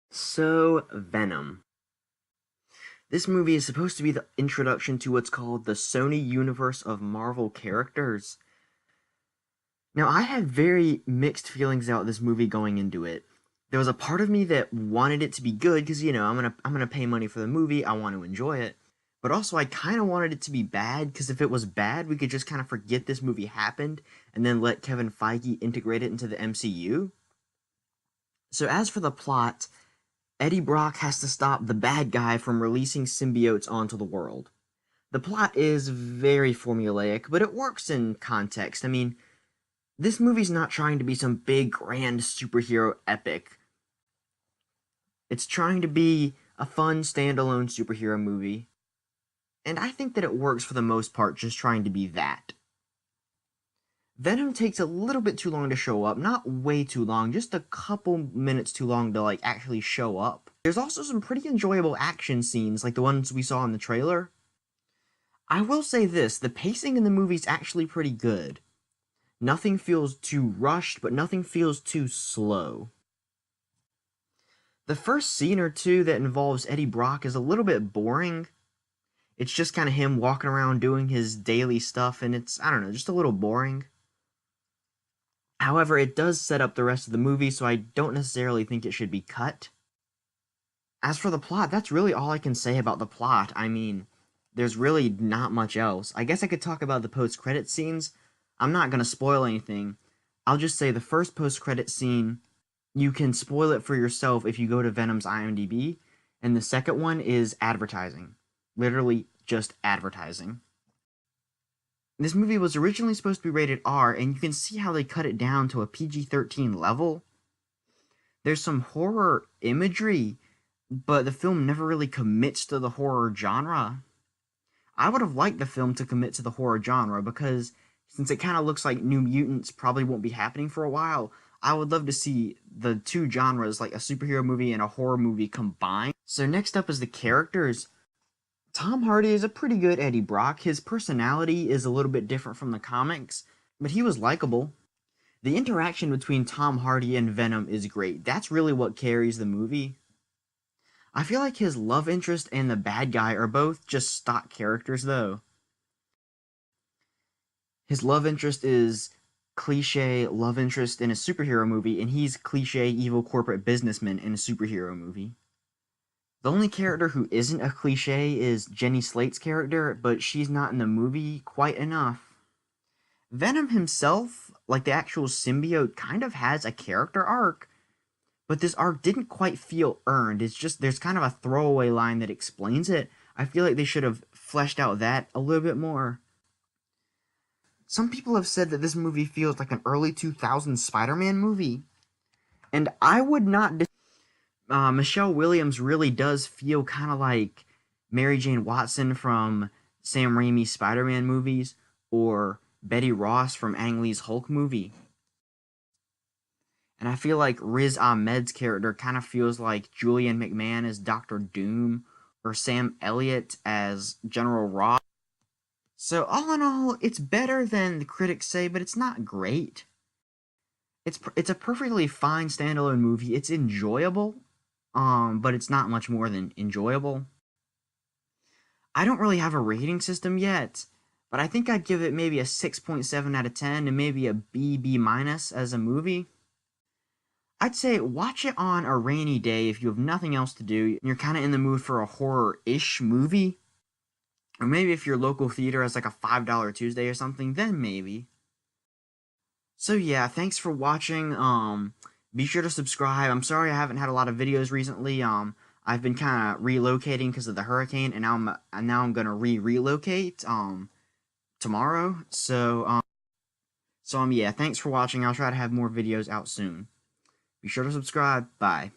So, Venom. This movie is supposed to be the introduction to what's called the Sony universe of Marvel characters. Now, I had very mixed feelings about this movie going into it. There was a part of me that wanted it to be good because I'm gonna pay money for the movie. I want to enjoy it. But also, I kind of wanted it to be bad because if it was bad, we could just kind of forget this movie happened and then let Kevin Feige integrate it into the MCU. So, as for the plot, Eddie Brock has to stop the bad guy from releasing symbiotes onto the world. The plot is very formulaic, but it works in context. I mean, this movie's not trying to be some big, grand superhero epic. It's trying to be a fun, standalone superhero movie. And I think that it works for the most part, just trying to be that. Venom takes a little bit too long to show up, not way too long, just a couple minutes too long to actually show up. There's also some pretty enjoyable action scenes like the ones we saw in the trailer. I will say this, the pacing in the movie's actually pretty good. Nothing feels too rushed, but nothing feels too slow. The first scene or two that involves Eddie Brock is a little bit boring. It's just kind of him walking around doing his daily stuff, and it's, I don't know, just a little boring. However, it does set up the rest of the movie, so I don't necessarily think it should be cut. As for the plot, that's really all I can say about the plot. I mean, there's really not much else. I guess I could talk about the post-credit scenes. I'm not going to spoil anything. I'll just say the first post-credit scene, you can spoil it for yourself if you go to Venom's IMDb, and the second one is advertising. Literally just advertising. This movie was originally supposed to be rated R, and you can see how they cut it down to a PG-13 level. There's some horror imagery, but the film never really commits to the horror genre. I would have liked the film to commit to the horror genre because since it kind of looks like New Mutants probably won't be happening for a while, I would love to see the two genres, like a superhero movie and a horror movie, combined. So next up is the characters. Tom Hardy is a pretty good Eddie Brock. His personality is a little bit different from the comics, but he was likable. The interaction between Tom Hardy and Venom is great. That's really what carries the movie. I feel like his love interest and the bad guy are both just stock characters, though. His love interest is cliche love interest in a superhero movie, and he's cliche evil corporate businessman in a superhero movie. The only character who isn't a cliche is Jenny Slate's character, but she's not in the movie quite enough. Venom himself, like the actual symbiote, kind of has a character arc, but this arc didn't quite feel earned. It's just, there's kind of a throwaway line that explains it. I feel like they should have fleshed out that a little bit more. Some people have said that this movie feels like an early 2000s Spider-Man movie, and I would not Michelle Williams really does feel kind of like Mary Jane Watson from Sam Raimi's Spider-Man movies, or Betty Ross from Ang Lee's Hulk movie. And I feel like Riz Ahmed's character kind of feels like Julian McMahon as Doctor Doom, or Sam Elliott as General Ross. So all in all, it's better than the critics say, but it's not great. It's a perfectly fine standalone movie. It's enjoyable, but it's not much more than enjoyable. I don't really have a rating system yet, but I think I'd give it maybe a 6.7 out of 10 and maybe a B minus as a movie. I'd say watch it on a rainy day if you have nothing else to do and you're kind of in the mood for a horror-ish movie. Or maybe if your local theater has like a $5 Tuesday or something, then maybe. So yeah, thanks for watching. Be sure to subscribe. I'm sorry I haven't had a lot of videos recently. I've been kind of relocating because of the hurricane, and now I'm gonna relocate tomorrow. So yeah, thanks for watching. I'll try to have more videos out soon. Be sure to subscribe. Bye.